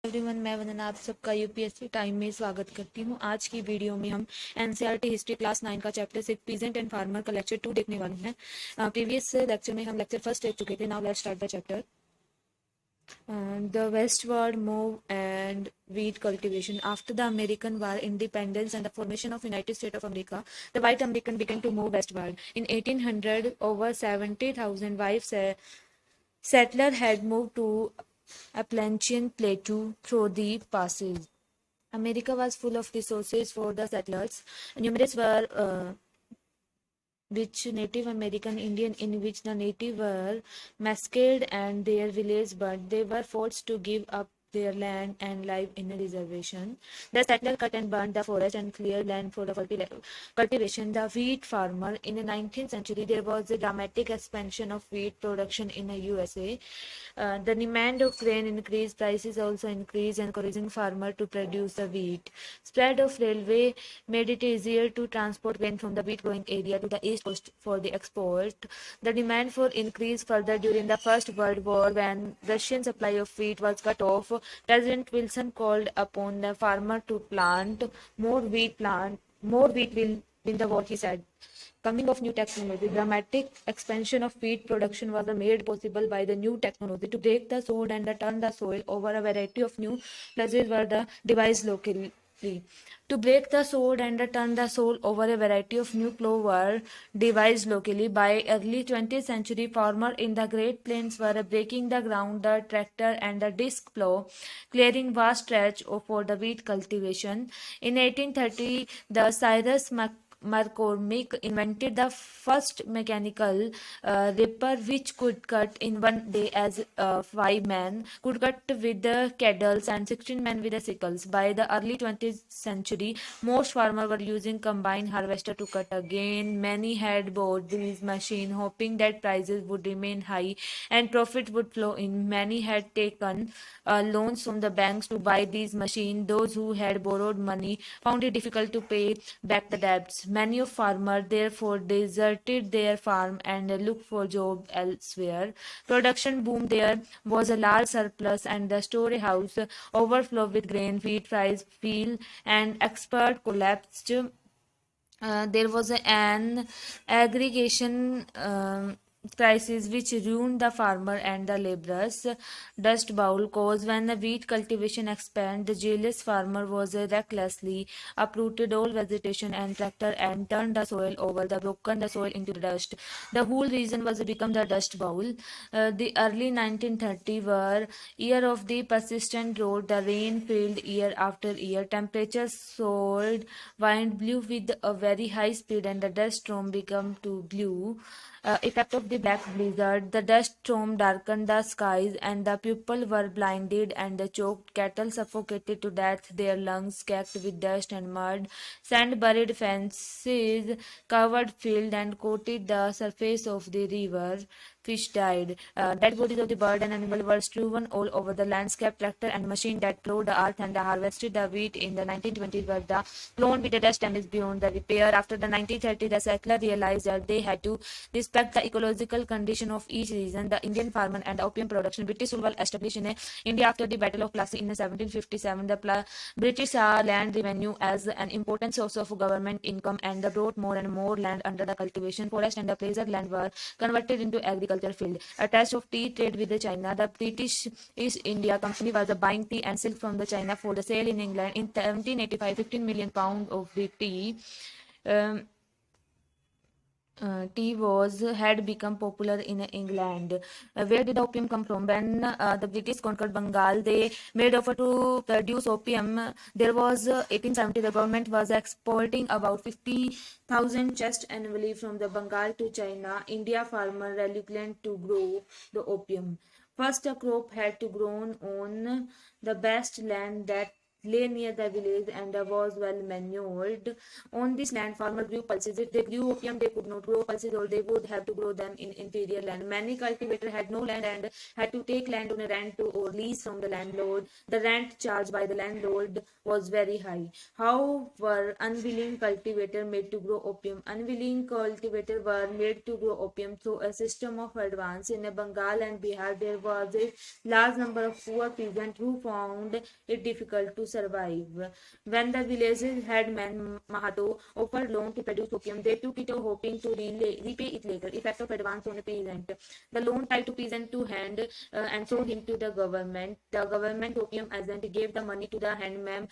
Everyone, मैं वंदना आप सबका यूपीएससी टाइम में स्वागत करती हूँ। आज की वीडियो में हम एनसीईआरटी हिस्ट्री क्लास 9 का चैप्टर 6 पीजेंट एंड फार्मर का लेक्चर 2 देखने वाले हैं। प्रीवियस लेक्चर में हम लेक्चर फर्स्ट देख चुके थे। Now let's start the chapter. The westward move and wheat cultivation. After the American War, independence and the formation of United States of America, the white American began to move westward. In 1800, over 70,000 white settlers had moved to Appalachian Plateau through the passes. America was full of resources for the settlers. Numerous were which Native American Indian in which the native were massacred and their village burned. They were forced to give up their land and live in a reservation. The settler cut and burned the forest and cleared land for the cultivation. The wheat farmer. In the 19th century, there was a dramatic expansion of wheat production in the USA. The demand of grain increased, prices also increased, encouraging farmers to produce the wheat. Spread of railway made it easier to transport grain from the wheat growing area to the east coast for the export. The demand for increased further during the First World War when Russian supply of wheat was cut off. President Wilson called upon the farmer to plant more wheat. More wheat will win the war, he said. Coming of new technology. Dramatic expansion of wheat production was made possible by the new technology. To break the soil and turn the soil over a variety of new places were the devised locally. To break the soil and turn the soil over a variety of new plow were devised locally. By early 20th century, farmers in the Great Plains were breaking the ground, the tractor and the disc plow, clearing vast stretch for the wheat cultivation. In 1830, the Cyrus McCormick invented the first mechanical ripper which could cut in one day as 5 men could cut with the caddles and 16 men with the sickles. By the early 20th century, most farmers were using combine harvester to cut again. Many had bought these machines hoping that prices would remain high and profit would flow in. Many had taken loans from the banks to buy these machines. Those who had borrowed money found it difficult to pay back the debts. Many of farmers therefore deserted their farm and looked for job elsewhere. Production boomed. There was a large surplus and the storehouse overflowed with grain. Wheat price fell and export collapsed. There was an aggregation crisis which ruined the farmer and the laborers. Dust bowl cause when the wheat cultivation expanded, the jealous farmer was recklessly uprooted all vegetation and tractor and turned the soil over the broken the soil into the dust. The whole region was become the dust bowl. The early 1930s were year of the persistent drought. The rain failed year after year. Temperatures soared, wind blew with a very high speed, and the dust storm became too blue. Effect of the black blizzard. The dust storm darkened the skies, and the people were blinded and choked. Cattle suffocated to death, their lungs caked with dust and mud. Sand buried fences, covered field, and coated the surface of the river. Fish died. Dead bodies of the bird and animal were strewn all over the landscape. Tractor and machine that plowed the earth and harvested the wheat in the 1920s were the blown with the dust damage beyond the repair. After the 1930s, the settler realized that they had to respect the ecological condition of each region. The Indian farmer and the opium production. British rule was established in India after the Battle of Plassey in 1757. The British saw land revenue as an important source of government income and brought more and more land under the cultivation. Forest and the pleasure land were converted into agriculture field. Attached of tea trade with China, the British East India Company was buying tea and silk from the China for the sale in England. In 1785, 15 million pounds of the um, tea had become popular in England. Where did opium come from? When the British conquered Bengal, they made offer to produce opium. There was 1870. The government was exporting about 50,000 chests annually from the Bengal to China. India farmer reluctant to grow the opium. First, a crop had to grown on the best land that lay near the village and was well manured. On this land, farmers grew pulses. If they grew opium, they could not grow pulses, or they would have to grow them in inferior land. Many cultivators had no land and had to take land on a rent or lease from the landlord. The rent charged by the landlord was very high. How were unwilling cultivators made to grow opium? Unwilling cultivators were made to grow opium through a system of advance. In Bengal and Bihar, there was a large number of poor peasants who found it difficult to survive. When the villages had men Mahato offered loan to produce opium, they took it hoping to repay it later. Effect of advance on a peasant. The loan tied to peasant to hand and sold him to the government. The government opium agent gave the money to the handman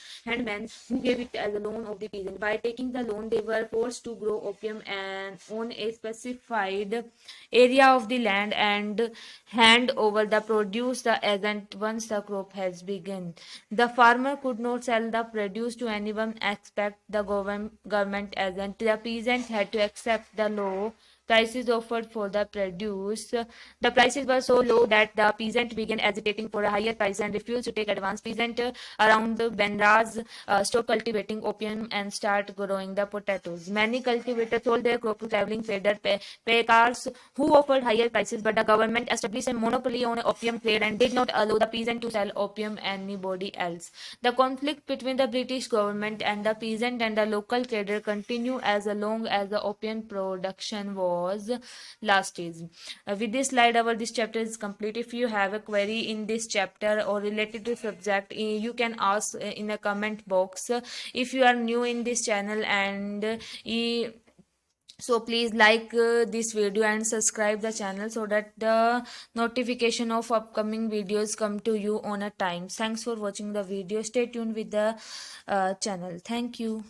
who gave it as a loan of the peasant. By taking the loan, they were forced to grow opium and on a specified area of the land and hand over the produce the agent once the crop has begun. The farmer could not sell the produce to anyone except the government agent. The peasant had to accept the low prices offered for the produce. The prices were so low that the peasant began agitating for a higher price and refused to take advance. Peasant around Benraz stopped cultivating opium and start growing the potatoes. Many cultivators sold their crop to traveling traders, packers who offered higher prices, but the government established a monopoly on opium trade and did not allow the peasant to sell opium anybody else. The conflict between the British government and the peasant and the local trader continued as long as the opium production was lasted. With this slide, this chapter is complete. If you have a query in this chapter or related to subject, you can ask in a comment box. If you are new in this channel and so please like this video and subscribe the channel so that the notification of upcoming videos come to you on a time. Thanks for watching the video. Stay tuned with the channel. Thank you.